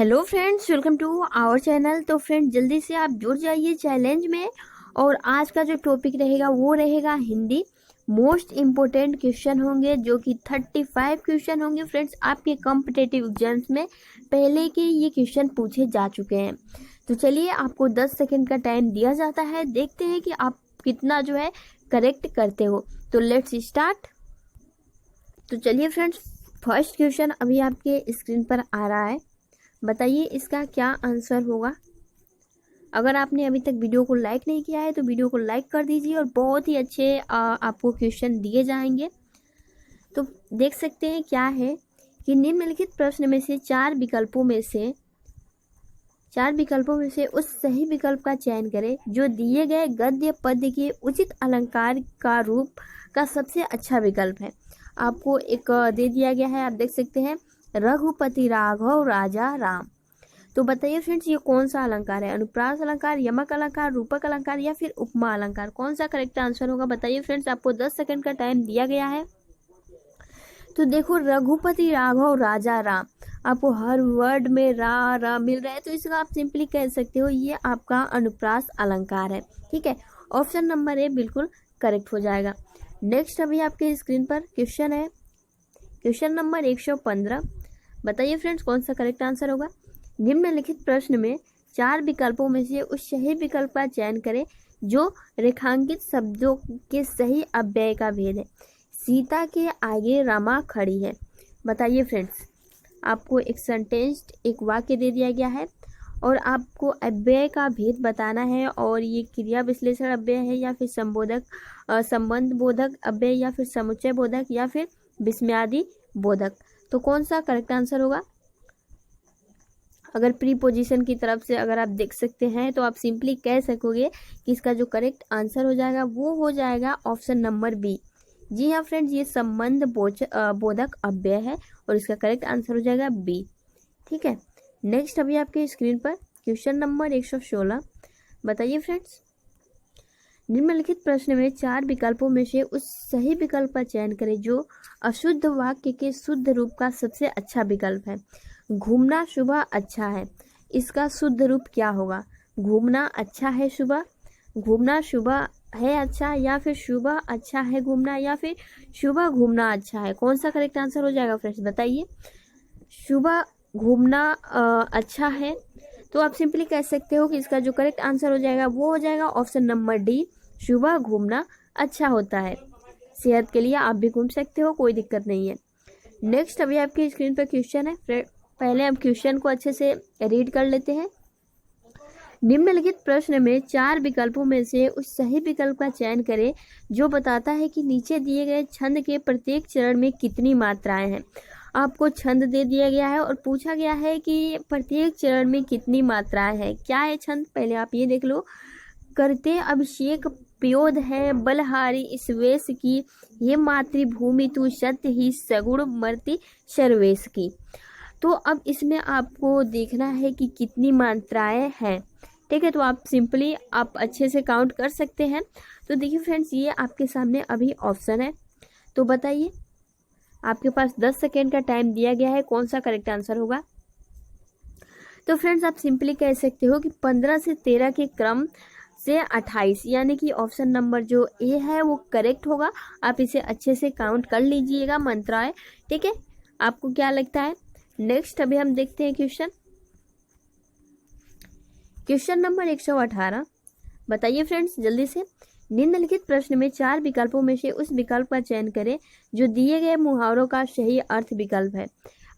Hello friends, welcome to our channel. तो friends जल्दी से आप जुड़ जाइए चैलेंज में। और आज का जो टॉपिक रहेगा वो रहेगा हिंदी। मोस्ट इम्पोर्टेंट क्वेश्चन होंगे जो कि 35 क्वेश्चन होंगे फ्रेंड्स। आपके कॉम्पिटिटिव एग्जाम्स में पहले के ये क्वेश्चन पूछे जा चुके हैं। तो चलिए, आपको 10 सेकेंड का टाइम दिया जाता है। देखते हैं कि आप कितना जो है करेक्ट करते हो। तो लेट्स स्टार्ट। तो चलिए फ्रेंड्स, फर्स्ट क्वेश्चन अभी आपके स्क्रीन पर आ रहा है। बताइए इसका क्या आंसर होगा। अगर आपने अभी तक वीडियो को लाइक नहीं किया है तो वीडियो को लाइक कर दीजिए और बहुत ही अच्छे आपको क्वेश्चन दिए जाएंगे। तो देख सकते हैं क्या है कि निम्नलिखित प्रश्न में से चार विकल्पों में से उस सही विकल्प का चयन करें जो दिए गए गद्य पद्य के उचित अलंकार का रूप का सबसे अच्छा विकल्प है। आपको एक दे दिया गया है, आप देख सकते हैं, रघुपति राघव राजा राम। तो बताइए फ्रेंड्स, ये कौन सा अलंकार है? अनुप्रास अलंकार, यमक अलंकार, रूपक अलंकार या फिर उपमा अलंकार? कौन सा करेक्ट आंसर होगा? बताइए फ्रेंड्स, आपको 10 सेकंड का टाइम दिया गया है। तो देखो, रघुपति राघव राजा राम, आपको हर वर्ड में रा मिल रहा है, तो इसका आप सिंपली कह सकते हो ये आपका अनुप्रास अलंकार है। ठीक है, ऑप्शन नंबर ए बिल्कुल करेक्ट हो जाएगा। नेक्स्ट अभी आपके स्क्रीन पर क्वेश्चन है, क्वेश्चन नंबर 115। बताइए फ्रेंड्स, कौन सा करेक्ट आंसर होगा। निम्नलिखित प्रश्न में चार विकल्पों में से उस सही विकल्प का चयन करें जो रेखांकित शब्दों के सही अव्यय का भेद है। सीता के आगे रमा खड़ी है। बताइए फ्रेंड्स, आपको एक सेंटेंस, एक वाक्य दे दिया गया है और आपको अव्यय का भेद बताना है। और ये क्रिया विश्लेषण अव्यय है या फिर संबंध बोधक अव्यय या फिर समुच्चय बोधक या फिर विस्मयादि बोधक। तो कौन सा करेक्ट आंसर होगा? अगर प्रीपोजिशन की तरफ से अगर आप देख सकते हैं तो आप सिंपली कह सकोगे कि इसका जो करेक्ट आंसर हो जाएगा वो हो जाएगा ऑप्शन नंबर बी। जी हाँ फ्रेंड्स, ये संबंध बोधक अव्यय है और इसका करेक्ट आंसर हो जाएगा बी। ठीक है, नेक्स्ट अभी आपके स्क्रीन पर क्वेश्चन नंबर 116। बताइए फ्रेंड्स, निम्नलिखित प्रश्न में चार विकल्पों में से उस सही विकल्प का चयन करें जो अशुद्ध वाक्य के शुद्ध रूप का सबसे अच्छा विकल्प है। घूमना सुबह अच्छा है, इसका शुद्ध रूप क्या होगा? घूमना अच्छा है सुबह, घूमना सुबह है अच्छा, या फिर सुबह अच्छा है घूमना, या फिर सुबह घूमना अच्छा है? कौन सा करेक्ट आंसर हो जाएगा फ्रेंड्स? बताइए। सुबह घूमना अच्छा है, तो आप सिंपली कह सकते हो कि इसका जो करेक्ट आंसर हो जाएगा वो हो जाएगा ऑप्शन नंबर डी। सुबह घूमना अच्छा होता है, सेहत के लिए आप भी घूम सकते हो, कोई दिक्कत नहीं है। नेक्स्ट अभी आपकी स्क्रीन पर क्वेश्चन है, पहले हम क्वेश्चन को अच्छे से रीड कर लेते हैं। निम्नलिखित प्रश्न में चार विकल्पों में से उस सही विकल्प का चयन करें जो बताता है कि नीचे दिए गए छंद के प्रत्येक चरण में कितनी मात्राएं हैं। आपको छंद दे दिया गया है और पूछा गया है कि प्रत्येक चरण में कितनी मात्राएं हैं। क्या है छंद? पहले आप ये देख लो। करते अभिषेक प्योद है बलहारी इस वेश की, ये मातृभूमि तू सत्य ही सगुण मरती सर्वेश की। तो अब इसमें आपको देखना है कि कितनी मात्राएं हैं। ठीक है, तो आप सिंपली आप अच्छे से काउंट कर सकते हैं। तो देखिए फ्रेंड्स, ये आपके सामने अभी ऑप्शन है। तो बताइए, आपके पास 10 सेकेंड का टाइम दिया गया है, कौन सा करेक्ट आंसर होगा? तो फ्रेंड्स आप सिंपली कह सकते हो कि 15 से 13 के क्रम से 28, यानी कि ऑप्शन नंबर जो ए है वो करेक्ट होगा। आप इसे अच्छे से काउंट कर लीजिएगा मात्राएं। ठीक है, आपको क्या लगता है? नेक्स्ट अभी हम देखते हैं क्वेश्चन नंबर 118। बताइए फ्रेंड्स जल्दी से। निम्नलिखित प्रश्न में चार विकल्पों में से उस विकल्प का चयन करें जो दिए गए मुहावरों का सही अर्थ विकल्प है।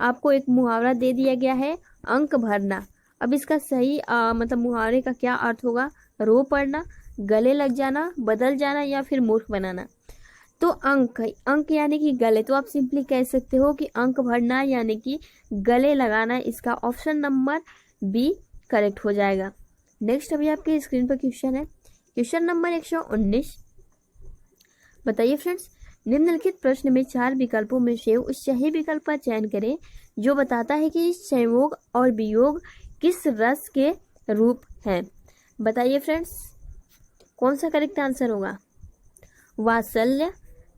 आपको एक मुहावरा दे दिया गया है, अंक भरना। अब इसका सही मतलब मुहावरे का क्या अर्थ होगा? रो पड़ना, गले लग जाना, बदल जाना या फिर मूर्ख बनाना। तो अंक यानी कि गले, तो आप सिंपली कह सकते हो कि अंक भरना यानी कि गले लगाना। इसका ऑप्शन नंबर बी करेक्ट हो जाएगा। नेक्स्ट अभी आपके स्क्रीन पर क्वेश्चन है, क्वेश्चन नंबर 119। बताइए फ्रेंड्स, निम्नलिखित प्रश्न में चार विकल्पों में से उस सही विकल्प का चयन करें जो बताता है कि संयोग और वियोग किस रस के रूप हैं। बताइए फ्रेंड्स, कौन सा करेक्ट आंसर होगा? वात्सल्य,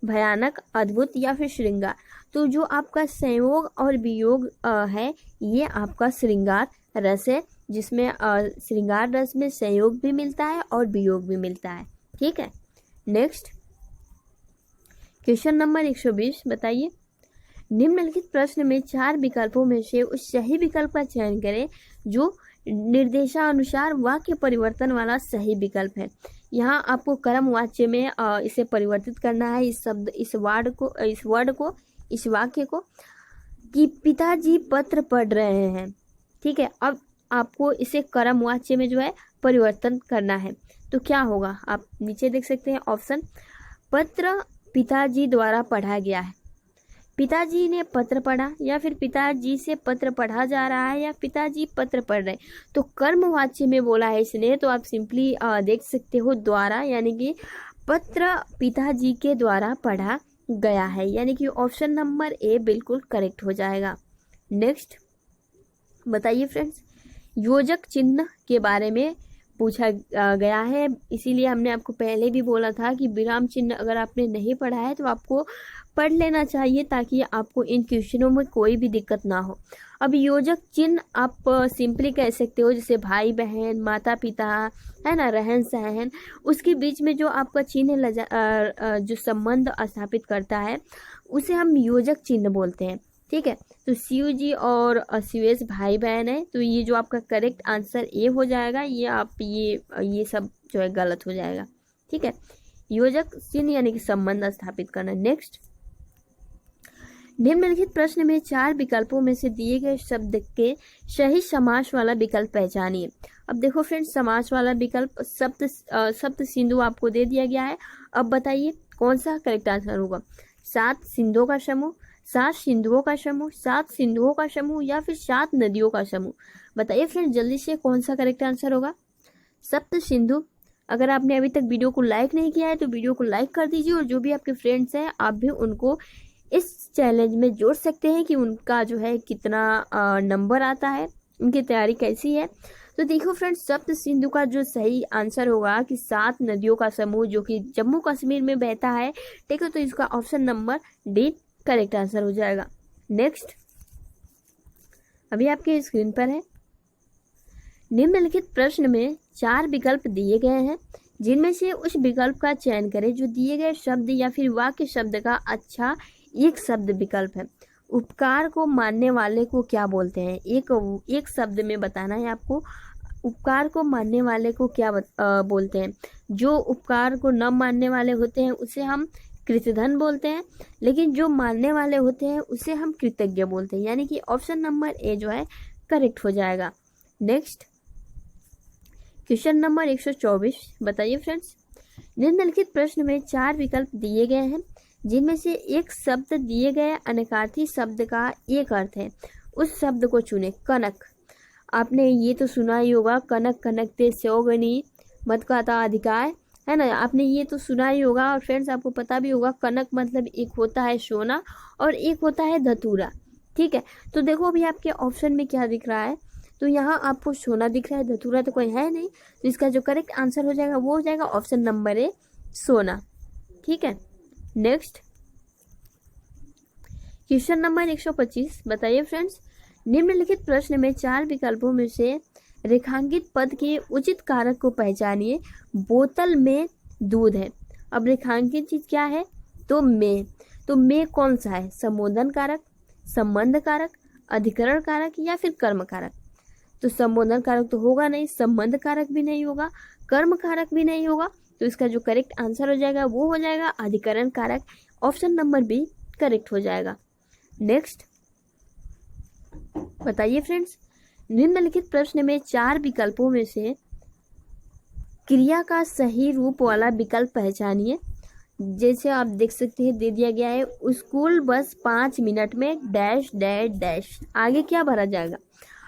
भयानक, अद्भुत या फिर श्रृंगार। तो जो आपका संयोग और वियोग है ये आपका श्रृंगार रस है जिसमें श्रृंगार रस में संयोग भी मिलता है और वियोग भी मिलता है। ठीक है, नेक्स्ट क्वेश्चन नंबर 120 बताइए, निम्नलिखित प्रश्न में 4 विकल्पों में से उस सही विकल्प का चयन करें जो निर्देशानुसार वाक्य परिवर्तन वाला सही विकल्प है। यहाँ आपको कर्म वाच्य में इसे परिवर्तित करना है, इस शब्द इस वाक्य को कि पिताजी पत्र पढ़ रहे हैं। ठीक है, अब आपको इसे कर्म वाच्य में जो है परिवर्तन करना है। तो क्या होगा, आप नीचे देख सकते हैं ऑप्शन, पत्र पिताजी द्वारा पढ़ा गया है, पिताजी ने पत्र पढ़ा, या फिर पिताजी से पत्र पढ़ा जा रहा है, या पिताजी पत्र पढ़ रहे। तो कर्मवाच्य में बोला है इसने, तो आप सिंपली देख सकते हो द्वारा, यानी कि पत्र पिताजी के द्वारा पढ़ा गया है, यानी कि ऑप्शन नंबर ए बिल्कुल करेक्ट हो जाएगा। नेक्स्ट बताइए फ्रेंड्स, योजक चिन्ह के बारे में पूछा गया है, इसीलिए हमने आपको पहले भी बोला था कि विराम चिन्ह अगर आपने नहीं पढ़ा है तो आपको पढ़ लेना चाहिए ताकि आपको इन क्वेश्चनों में कोई भी दिक्कत ना हो। अब योजक चिन्ह आप सिंपली कह सकते हो, जैसे भाई बहन, माता पिता, है ना, रहन सहन, उसके बीच में जो आपका चिन्ह जो संबंध स्थापित करता है उसे हम योजक चिन्ह बोलते हैं। ठीक है, तो शिव जी और शिवेश भाई बहन है, तो ये जो आपका करेक्ट आंसर ए हो जाएगा, ये आप ये सब जो है गलत हो जाएगा। ठीक है, योजक चिन्ह यानी कि संबंध स्थापित करना। नेक्स्ट, निम्नलिखित प्रश्न में 4 विकल्पों में से दिए गए शब्द के सही समास वाला विकल्प पहचानिए। अब देखो फ्रेंड्स, समास वाला विकल्प सप्त सिंधु आपको दे दिया गया है। अब बताइए कौन सा करेक्ट आंसर होगा, 7 सिंधुओं का समूह, 7 सिंधुओं का समूह, 7 सिंधुओं का समूह, या फिर 7 नदियों का समूह। बताइए फ्रेंड्स जल्दी से कौन सा करेक्ट आंसर होगा। सप्त सिंधु। अगर आपने अभी तक वीडियो को लाइक नहीं किया है तो वीडियो को लाइक कर दीजिए, और जो भी आपके फ्रेंड्स हैं आप भी उनको इस चैलेंज में जोड़ सकते हैं कि उनका जो है कितना नंबर आता है, उनकी तैयारी कैसी है। तो देखो फ्रेंड्स, सप्त सिंधु का जो सही आंसर होगा कि 7 नदियों का समूह जो कि जम्मू कश्मीर में बहता है। ठीक है, तो इसका option number D correct answer हो जाएगा। नेक्स्ट, अभी आपके स्क्रीन पर है, निम्नलिखित प्रश्न में 4 विकल्प दिए गए हैं जिनमें से उस विकल्प का चयन करें जो दिए गए शब्द या फिर वाक्य शब्द का अच्छा एक शब्द विकल्प है। उपकार को मानने वाले को क्या बोलते हैं, एक शब्द में बताना है आपको। उपकार को मानने वाले को क्या बोलते हैं। जो उपकार को न मानने वाले होते हैं उसे हम कृतधन बोलते हैं, लेकिन जो मानने वाले होते हैं उसे हम कृतज्ञ बोलते हैं, यानी कि ऑप्शन नंबर ए जो है करेक्ट हो जाएगा। नेक्स्ट, क्वेश्चन नंबर 124 बताइए फ्रेंड्स, निम्नलिखित प्रश्न में 4 विकल्प दिए गए हैं जिनमें से एक शब्द दिए गए अनेकार्थी शब्द का एक अर्थ है, उस शब्द को चुने। कनक, आपने ये तो सुना ही होगा, कनक कनकते सौगनी मत का अधिकार, है ना, आपने ये तो सुना ही होगा। और फ्रेंड्स आपको पता भी होगा कनक मतलब एक होता है सोना और एक होता है धतूरा। ठीक है, तो देखो अभी आपके ऑप्शन में क्या दिख रहा है, तो यहाँ आपको सोना दिख रहा है, धतूरा तो कोई है नहीं, तो इसका जो करेक्ट आंसर हो जाएगा वो हो जाएगा ऑप्शन नंबर ए सोना। ठीक है, नेक्स्ट, क्वेश्चन नंबर 125 बताइए फ्रेंड्स, निम्नलिखित प्रश्न में 4 विकल्पों में से रेखांकित पद के उचित कारक को पहचानिए। बोतल में दूध है। अब रेखांकित चीज क्या है, तो में कौन सा है, संबोधन कारक, संबंध कारक, अधिकरण कारक, या फिर कर्म कारक। तो संबोधन कारक तो होगा नहीं, संबंध कारक भी नहीं होगा, कर्म कारक भी नहीं होगा, तो इसका जो करेक्ट आंसर हो जाएगा वो हो जाएगा अधिकरण कारक, ऑप्शन नंबर बी करेक्ट हो जाएगा। नेक्स्ट, बताइए फ्रेंड्स, निम्नलिखित प्रश्न में 4 विकल्पों में से क्रिया का सही रूप वाला विकल्प पहचानिए। जैसे आप देख सकते हैं दे दिया गया है, स्कूल बस 5 मिनट में डैश डैश डैश, आगे क्या भरा जाएगा।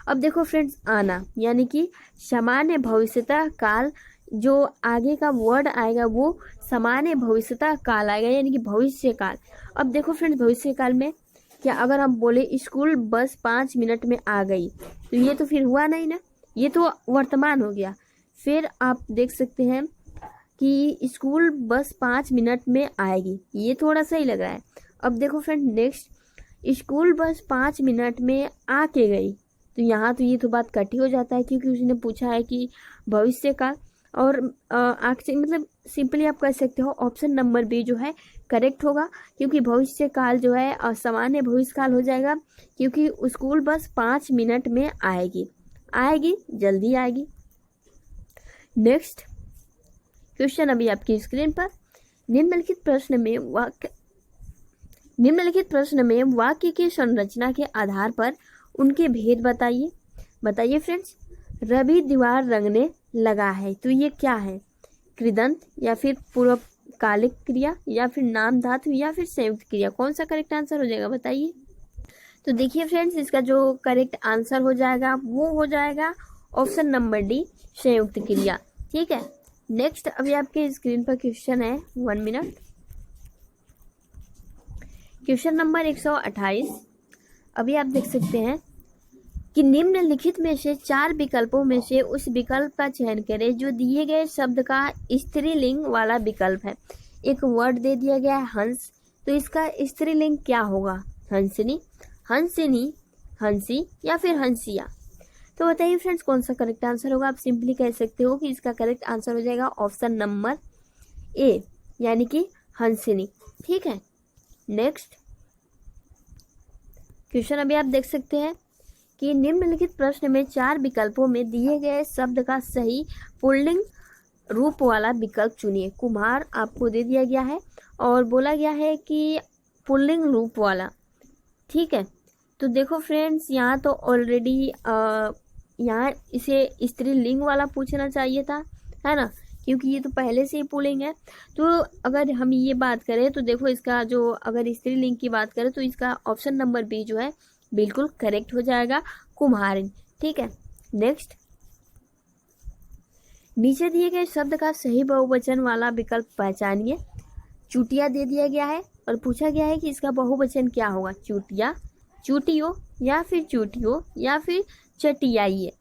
अब देखो फ्रेंड्स, आना यानी कि सामान्य भविष्यता काल, जो आगे का वर्ड आएगा वो सामान्य भविष्यता काल आएगा, यानी कि भविष्य काल। अब देखो फ्रेंड्स, भविष्य काल में क्या अगर हम बोले स्कूल बस 5 मिनट में आ गई, तो ये तो फिर हुआ नहीं ना, ये तो वर्तमान हो गया। फिर आप देख सकते हैं कि स्कूल बस 5 मिनट में आएगी, ये थोड़ा सही लग रहा है। अब देखो friend next, school bus 5 minute में आके गई, तो यहाँ तो ये तो बात कट ही हो जाता है, क्योंकि उसने पूछा है कि भविष्य काल, और आगे मतलब सिंपली आप कह सकते हो ऑप्शन नंबर बी जो है करेक्ट होगा, क्योंकि भविष्य काल जो है असामान्य भविष्य काल हो जाएगा, क्योंकि स्कूल बस 5 मिनट में आएगी जल्दी आएगी। नेक्स्ट क्वेश्चन अभी आपकी स्क्रीन पर, निम्नलिखित प्रश्न में वाक्य की संरचना के आधार पर उनके भेद बताइए फ्रेंड्स। रवि दीवार रंगने लगा है, तो ये क्या है? कृदंत, या फिर पूर्वकालिक क्रिया, या फिर नाम धातु, या फिर संयुक्त क्रिया? कौन सा करेक्ट आंसर हो जाएगा बताइए। तो देखिए फ्रेंड्स, इसका जो करेक्ट आंसर हो जाएगा वो हो जाएगा ऑप्शन नंबर डी, संयुक्त क्रिया। ठीक है, नेक्स्ट अभी आपके स्क्रीन पर क्वेश्चन है, 1 मिनट। Question number 128। अभी आप देख सकते हैं कि निम्नलिखित में से 4 विकल्पों में से उस विकल्प का चयन करें जो दिए गए शब्द का स्त्रीलिंग वाला विकल्प है। एक वर्ड दे दिया गया है हंस, तो इसका स्त्रीलिंग क्या होगा? हंसनी, हंसिनी, हंसी, या फिर हंसिया? तो बताइए फ्रेंड्स कौन सा करेक्ट आंसर होगा। आप सिंपली कह सकते हो कि इसका करेक्ट आंसर हो जाएगा ऑप्शन नंबर ए, यानी कि हंसिनी। ठीक है, नेक्स्ट क्वेश्चन अभी आप देख सकते हैं कि निम्नलिखित प्रश्न में 4 विकल्पों में दिए गए शब्द का सही पुल्लिंग रूप वाला विकल्प चुनिए। कुम्हार आपको दे दिया गया है और बोला गया है कि पुल्लिंग रूप वाला। ठीक है, तो देखो फ्रेंड्स, यहाँ तो ऑलरेडी यहाँ इसे स्त्रीलिंग वाला पूछना चाहिए था, है ना, क्योंकि ये तो पहले से ही पुल्लिंग है। तो अगर हम ये बात करें तो देखो, इसका जो अगर स्त्रीलिंग की बात करें तो इसका ऑप्शन नंबर बी जो है बिल्कुल करेक्ट हो जाएगा, कुम्हारिन। ठीक है, नेक्स्ट नीचे दिए गए शब्द का सही बहुवचन वाला विकल्प पहचानिए। चूटिया दे दिया गया है और पूछा गया है कि इसका बहुवचन क्या होगा। चूटिया, चूटियो, या फिर चूटियो, या फिर चटियाइए?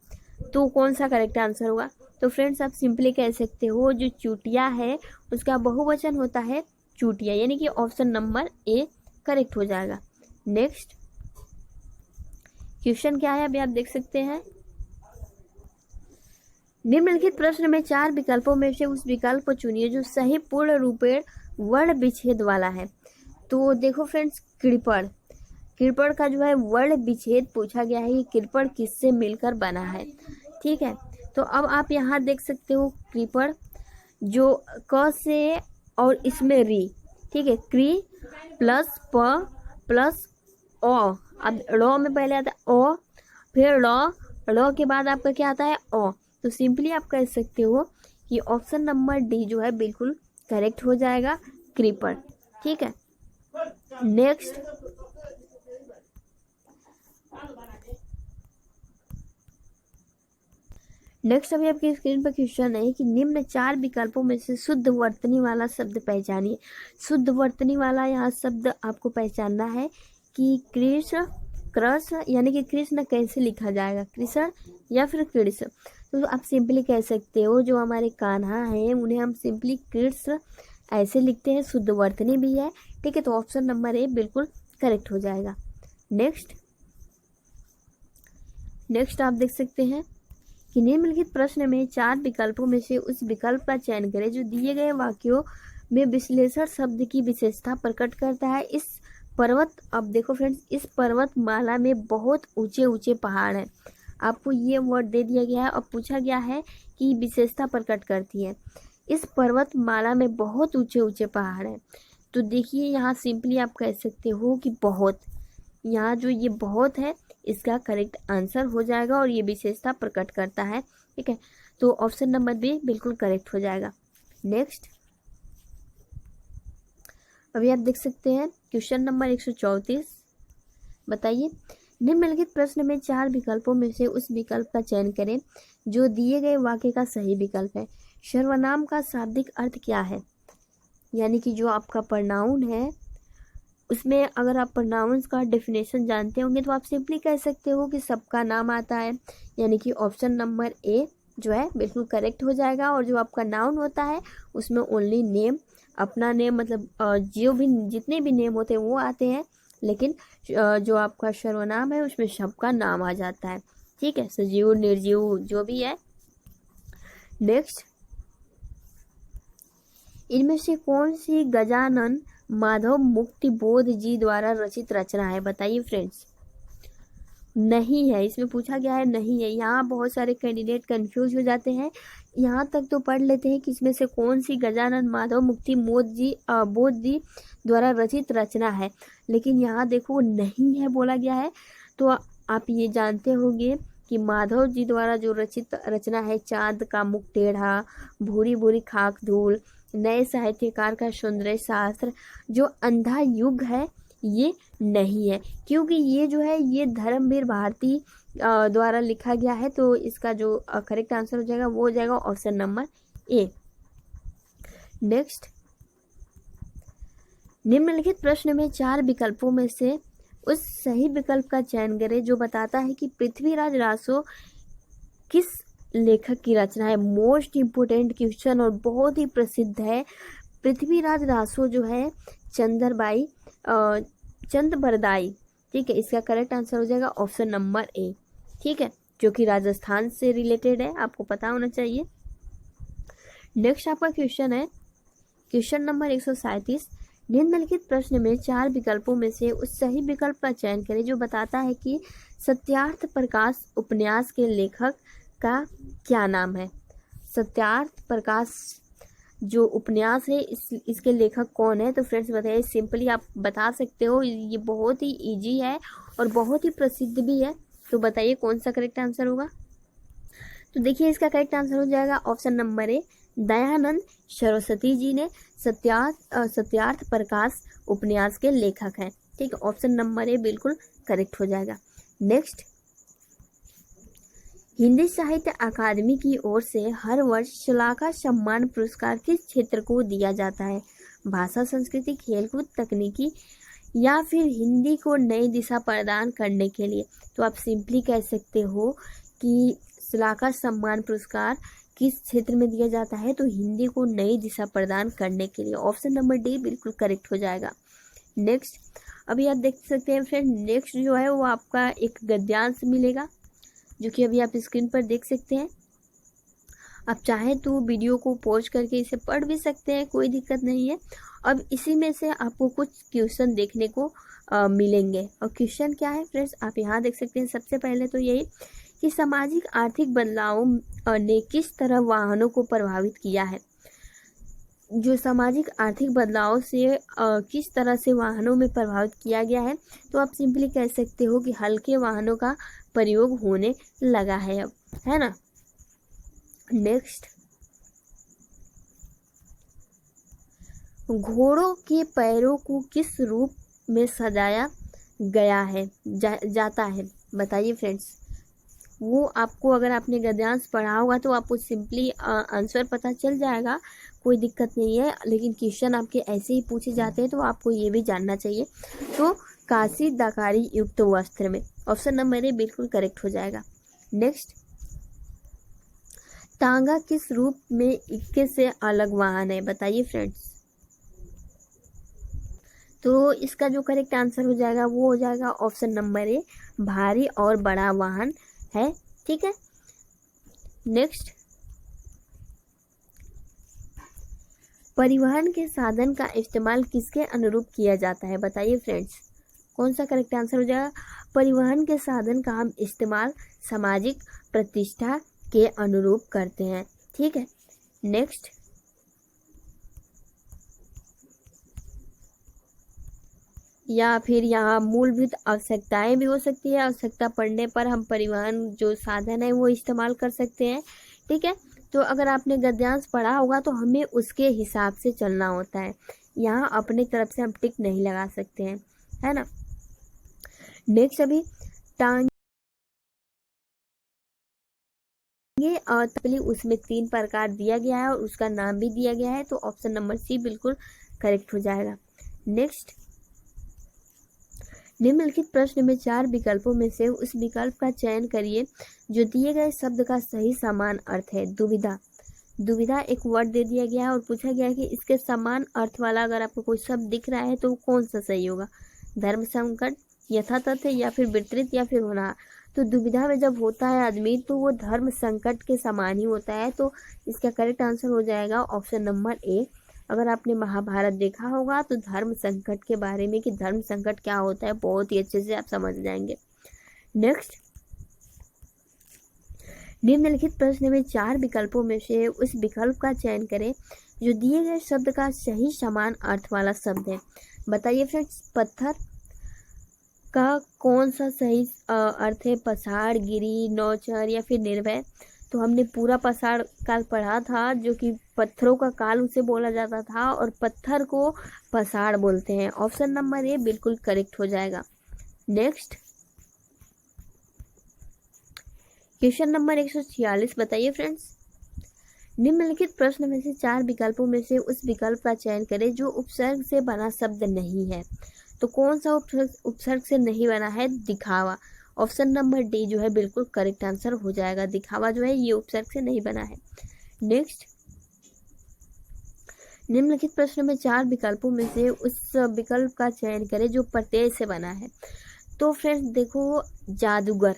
तो कौन सा करेक्ट आंसर होगा? तो फ्रेंड्स आप सिंपली कह सकते हो जो चूटिया है उसका बहुवचन होता है चूटिया, यानी कि ऑप्शन नंबर ए करेक्ट हो जाएगा। नेक्स्ट क्वेश्चन क्या है अभी आप देख सकते हैं, निम्नलिखित प्रश्न में 4 विकल्पों में से उस विकल्प को चुनिए जो सही पूर्ण रूपेण वर्ण विच्छेद वाला है। तो देखो फ्रेंड्स, कृपण का जो है वर्ण विच्छेद पूछा गया है कि कृपण किससे मिलकर बना है। ठीक है, तो अब आप यहाँ देख सकते हो कृपण जो क से और इसमें री, ठीक है, क्री प्लस प प्लस ओ। अब ड़ में पहले आता है ओ, फिर ड़ के बाद आपका क्या आता है ओ। तो सिंपली आप कह सकते हो कि ऑप्शन नंबर डी जो है बिल्कुल करेक्ट हो जाएगा, कृपण। ठीक है, नेक्स्ट अभी आपकी स्क्रीन पर क्वेश्चन है कि निम्न 4 विकल्पों में से शुद्ध वर्तनी वाला शब्द पहचानिए। शुद्ध वर्तनी वाला यहाँ शब्द आपको पहचानना है कि कृष्ण, यानी कि कृष्ण कैसे लिखा जाएगा, कृष्ण या फिर कृष्ण? तो आप सिंपली कह सकते हो जो हमारे कान्हा हैं उन्हें हम सिंपली कृष्ण ऐसे लिखते हैं, शुद्ध वर्तनी भी है। ठीक है, तो ऑप्शन नंबर ए बिल्कुल करेक्ट हो जाएगा। नेक्स्ट आप देख सकते हैं कि निम्नलिखित प्रश्न में 4 विकल्पों में से उस विकल्प का चयन करें जो दिए गए वाक्यों में विश्लेषण शब्द की विशेषता प्रकट करता है। इस पर्वत, अब देखो फ्रेंड्स, इस पर्वतमाला में बहुत ऊंचे ऊंचे पहाड़ हैं। आपको ये वर्ड दे दिया गया है और पूछा गया है कि विशेषता प्रकट करती है। इस पर्वतमाला में बहुत ऊंचे ऊंचे पहाड़ हैं। तो देखिए यहाँ सिंपली आप कह सकते हो कि बहुत, यहाँ जो ये बहुत है इसका करेक्ट आंसर हो जाएगा और ये विशेषता प्रकट करता है। ठीक है, तो ऑप्शन नंबर बी बिल्कुल करेक्ट हो जाएगा। नेक्स्ट अभी आप देख सकते हैं क्वेश्चन नंबर 134। बताइए, निम्नलिखित प्रश्न में 4 विकल्पों में से उस विकल्प का चयन करें जो दिए गए वाक्य का सही विकल्प है। सर्वनाम का शाब्दिक अर्थ क्या है? यानी कि जो आपका प्रोनाउन है उसमें अगर आप प्रोनाउंस का डेफिनेशन जानते होंगे तो आप सिंपली कह सकते हो कि सबका नाम आता है, यानी कि ऑप्शन नंबर ए जो है बिल्कुल करेक्ट हो जाएगा। और जो आपका नाउन होता है उसमें ओनली नेम, अपना नेम, मतलब जो भी जितने भी नेम होते हैं वो आते हैं, लेकिन जो आपका सर्वनाम है उसमें सबका नाम आ जाता है। ठीक है, सजीव निर्जीव जो भी है। नेक्स्ट, इनमें से कौन सी गजानन माधव मुक्ति बोध जी द्वारा रचित रचना है? बताइए फ्रेंड्स। नहीं है, इसमें पूछा गया है नहीं है। यहाँ बहुत सारे कैंडिडेट कंफ्यूज हो जाते हैं। यहाँ तक तो पढ़ लेते हैं कि इसमें से कौन सी गजानन माधव मुक्ति बोध जी द्वारा रचित रचना है, लेकिन यहाँ देखो नहीं है बोला गया है। तो आप ये जानते होंगे कि माधव जी द्वारा जो रचित रचना है, चांद का मुख टेढ़ा, भूरी भूरी खाक धूल, नए साहित्यकार का सुंदर शास्त्र, जो अंधा युग है, ये नहीं है, क्योंकि ये जो है ये धर्मवीर भारती द्वारा लिखा गया है। तो इसका जो करेक्ट आंसर हो जाएगा वो हो जाएगा ऑप्शन नंबर ए। नेक्स्ट, निम्नलिखित प्रश्न में 4 विकल्पों में से उस सही विकल्प का चयन करें जो बताता है कि पृथ्वीराज रासो किस लेखक की रचना है। मोस्ट इम्पोर्टेंट क्वेश्चन और बहुत ही प्रसिद्ध है। पृथ्वीराज रासो जो है चंदबरदाई, ठीक है, इसका करेक्ट आंसर हो जाएगा ऑप्शन नंबर ए, ठीक है, जो कि राजस्थान से रिलेटेड है, आपको पता होना चाहिए। नेक्स्ट आपका क्वेश्चन है क्वेश्चन नंबर 137। निम्नलिखित प्रश्न में 4 विकल्पों में से उस सही विकल्प का चयन करें जो बताता है कि सत्यार्थ प्रकाश उपन्यास के लेखक का क्या नाम है। सत्यार्थ प्रकाश जो उपन्यास है इसके लेखक कौन है? तो फ्रेंड्स बताइए, सिंपली आप बता सकते हो, ये बहुत ही इजी है और बहुत ही प्रसिद्ध भी है। तो बताइए कौन सा करेक्ट आंसर होगा। तो देखिए इसका करेक्ट आंसर हो जाएगा option number A, Dayanand Saraswati ji ने सत्यार्थ प्रकाश उपन्यास के लेखक हैं, ठीक है, ऑप्शन नंबर ए बिल्कुल करेक्ट हो जाएगा। नेक्स्ट, हिंदी साहित्य अकादमी की ओर से हर वर्ष शलाका सम्मान पुरस्कार किस क्षेत्र को दिया जाता है? भाषा, संस्कृति, खेलकूद, तकनीकी या फिर हिंदी को नई दिशा प्रदान करने के लिए? तो आप सिंपली कह सकते हो कि शलाका सम्मान पुरस्कार किस क्षेत्र में दिया जाता है? तो हिंदी को नई दिशा प्रदान करने के लिए, ऑप्शन नंबर डी बिल्कुल करेक्ट हो जाएगा। नेक्स्ट, अभी आप देख सकते हैं फ्रेंड, नेक्स्ट जो है वो आपका एक गद्यांश मिलेगा जो कि अभी आप स्क्रीन पर देख सकते हैं। आप चाहें तो वीडियो को पॉज करके इसे पढ़ भी सकते हैं, कोई दिक्कत नहीं है। अब इसी में से आपको कुछ क्वेश्चन देखने को मिलेंगे। और क्वेश्चन क्या है फ्रेंड्स, आप यहाँ देख सकते हैं। सबसे पहले तो यही कि सामाजिक आर्थिक बदलावों ने किस तरह वाहनों को प्रभावित किया है। जो सामाजिक आर्थिक बदलाव से किस तरह से वाहनों में प्रभावित किया गया है, तो आप सिंपली कह सकते हो कि हल्के वाहनों का प्रयोग होने लगा है अब, है ना। नेक्स्ट, घोड़ों के पैरों को किस रूप में सजाया गया है जाता है? बताइए फ्रेंड्स। वो आपको, अगर आपने गद्यांश पढ़ा होगा तो आपको सिंपली आंसर पता चल जाएगा, कोई दिक्कत नहीं है। लेकिन क्वेश्चन आपके ऐसे ही पूछे जाते हैं तो आपको ये भी जानना चाहिए। तो काशी दकारी युक्त वस्त्र में, ऑप्शन नंबर ए बिल्कुल करेक्ट हो जाएगा। नेक्स्ट, तांगा किस रूप में इक्के से अलग वाहन है? बताइए फ्रेंड्स। तो इसका जो करेक्ट आंसर हो जाएगा वो हो जाएगा ऑप्शन नंबर ए, भारी और बड़ा वाहन है, ठीक है। नेक्स्ट, परिवहन के साधन का इस्तेमाल किसके अनुरूप किया जाता है? बताइए फ्रेंड्स, कौन सा करेक्ट आंसर हो जाएगा? परिवहन के साधन का हम इस्तेमाल सामाजिक प्रतिष्ठा के अनुरूप करते हैं, ठीक है। नेक्स्ट, या फिर यहाँ मूलभूत आवश्यकताएं भी हो सकती है, आवश्यकता पड़ने पर हम परिवहन जो साधन है वो इस्तेमाल कर सकते हैं, ठीक है। तो अगर आपने गद्यांश पढ़ा होगा तो हमें उसके हिसाब से चलना होता है, यहाँ अपनी तरफ से हम टिक नहीं लगा सकते हैं, है ना। नेक्स्ट, अभी टांगे और तपली, उसमें 3 प्रकार दिया गया है और उसका नाम भी दिया गया है, तो ऑप्शन नंबर सी बिल्कुल करेक्ट हो जाएगा। नेक्स्ट, निम्नलिखित प्रश्न में 4 विकल्पों में से उस विकल्प का चयन करिए जो दिए गए शब्द का सही समान अर्थ है। दुविधा, दुविधा एक वर्ड दे दिया गया है और पूछा गया है कि इसके समान अर्थ वाला अगर आपको कोई शब्द दिख रहा है तो कौन सा सही होगा? धर्म संकट, यथातथ या फिर वितरित या फिर होना। तो दुविधा में जब होता है आदमी तो वो धर्म संकट के समान ही होता है। तो इसका करेक्ट आंसर हो जाएगा ऑप्शन नंबर ए। अगर आपने महाभारत देखा होगा तो धर्म संकट के बारे में कि धर्म संकट क्या होता है बहुत ही अच्छे से आप समझ जाएंगे। नेक्स्ट, निम्नलिखित प्रश्न में 4 विकल्पों में से उस विकल्प का चयन करें जो दिए गए शब्द का सही समान अर्थ वाला शब्द है। बताइए फ्रेंड्स, पत्थर का कौन सा सही अर्थ है? पसाड़, गिरी, नौचर या फिर निर्भय। तो हमने पूरा पसाड़ काल पढ़ा था, जो कि पत्थरों का काल उसे बोला जाता था और पत्थर को पसाड़ बोलते हैं। ऑप्शन नंबर ए बिल्कुल करेक्ट हो जाएगा। नेक्स्ट, क्वेश्चन नंबर 146 बताइए फ्रेंड्स, निम्नलिखित प्रश्न में से 4 विकल्पों में से उस विकल्प का चयन करें जो उपसर्ग से बना शब्द नहीं है। तो कौन सा उपसर्ग से नहीं बना है? दिखावा। ऑप्शन नंबर डी जो है बिल्कुल करेक्ट आंसर हो जाएगा। दिखावा जो है ये उपसर्ग से नहीं बना है। नेक्स्ट, निम्नलिखित प्रश्न में 4 विकल्पों में से उस विकल्प का चयन करें जो प्रत्यय से बना है। तो फ्रेंड्स देखो, जादूगर,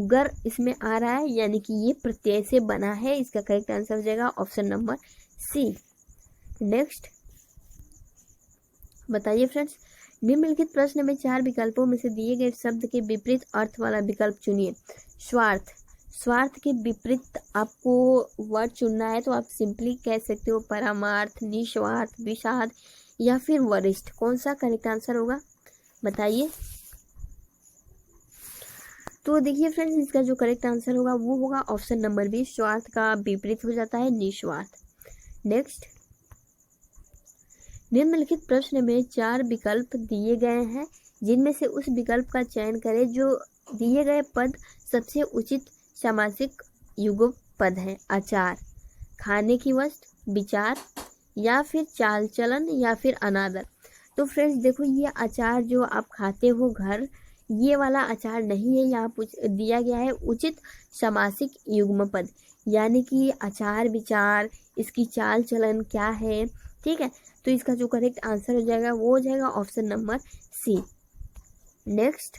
गर इसमें आ रहा है, यानी कि ये प्रत्यय से बना है। इसका करेक्ट आंसर हो जाएगा ऑप्शन नंबर सी। नेक्स्ट, बताइए फ्रेंड्स, निम्नलिखित प्रश्न में 4 विकल्पों में से दिए गए शब्द के विपरीत अर्थ वाला विकल्प चुनिए। स्वार्थ, स्वार्थ के विपरीत आपको वर्ड चुनना है, तो आप सिंपली कह सकते हो परमार्थ, निस्वार्थ, विषाद या फिर वरिष्ठ। कौन सा करेक्ट आंसर होगा बताइए। तो देखिए फ्रेंड्स, इसका जो करेक्ट आंसर होगा वो होगा ऑप्शन नंबर बी। स्वार्थ का विपरीत हो जाता है निस्वार्थ। नेक्स्ट, निम्नलिखित प्रश्न में 4 विकल्प दिए गए हैं जिनमें से उस विकल्प का चयन करें जो दिए गए पद सबसे उचित समासिक युग्म पद है। आचार, खाने की वस्तु, विचार या फिर चाल चलन या फिर अनादर। तो फ्रेंड्स देखो, ये आचार जो आप खाते हो घर, ये वाला आचार नहीं है। यहाँ दिया गया है उचित समासिक युग्म पद, यानी कि आचार विचार, इसकी चाल चलन क्या है, ठीक है। तो इसका जो करेक्ट आंसर हो जाएगा वो हो जाएगा option number C. Next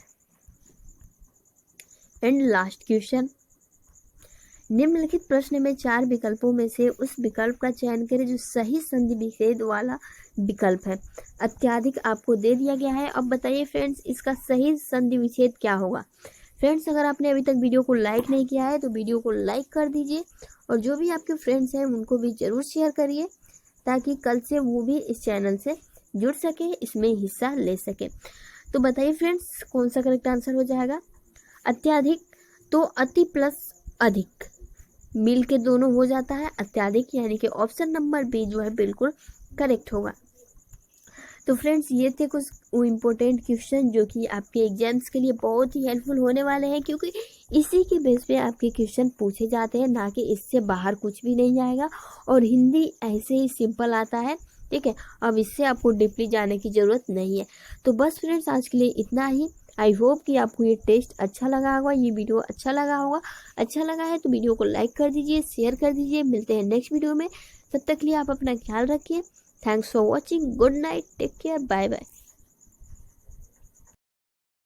and last question, निम्नलिखित प्रश्न में 4 विकल्पों में से उस विकल्प का चयन करें जो सही संधि विच्छेद वाला विकल्प है। अत्याधिक आपको दे दिया गया है। अब बताइए फ्रेंड्स, इसका सही संधि विच्छेद क्या होगा। फ्रेंड्स, अगर आपने अभी तक वीडियो को लाइक नहीं किया है तो वीडियो को लाइक कर दीजिए और जो भी आपके फ्रेंड्स हैं उनको भी जरूर शेयर करिए, ताकि कल से वो भी इस चैनल से जुड़ सके, इसमें हिस्सा ले सके। तो बताइए फ्रेंड्स, कौन सा करेक्ट आंसर हो जाएगा। अत्याधिक, तो अति प्लस अधिक मिल के दोनों हो जाता है अत्याधिक, यानी कि ऑप्शन नंबर बी जो है बिल्कुल करेक्ट होगा। तो फ्रेंड्स, ये थे कुछ इम्पोर्टेंट क्वेश्चन जो कि आपके एग्जाम्स के लिए बहुत ही हेल्पफुल होने वाले हैं, क्योंकि इसी के बेस पे आपके क्वेश्चन पूछे जाते हैं, ना कि इससे बाहर कुछ भी नहीं आएगा। और हिंदी ऐसे ही सिंपल आता है, ठीक है। अब इससे आपको डीपली जाने की ज़रूरत नहीं है। तो बस फ्रेंड्स, आज के लिए इतना ही। आई होप कि आपको ये टेस्ट अच्छा लगा होगा, ये वीडियो अच्छा लगा होगा। अच्छा लगा है तो वीडियो को लाइक कर दीजिए, शेयर कर दीजिए। मिलते हैं नेक्स्ट वीडियो में, तब तक के लिए आप अपना ख्याल रखिए। Thanks for watching, good night, take care, bye bye.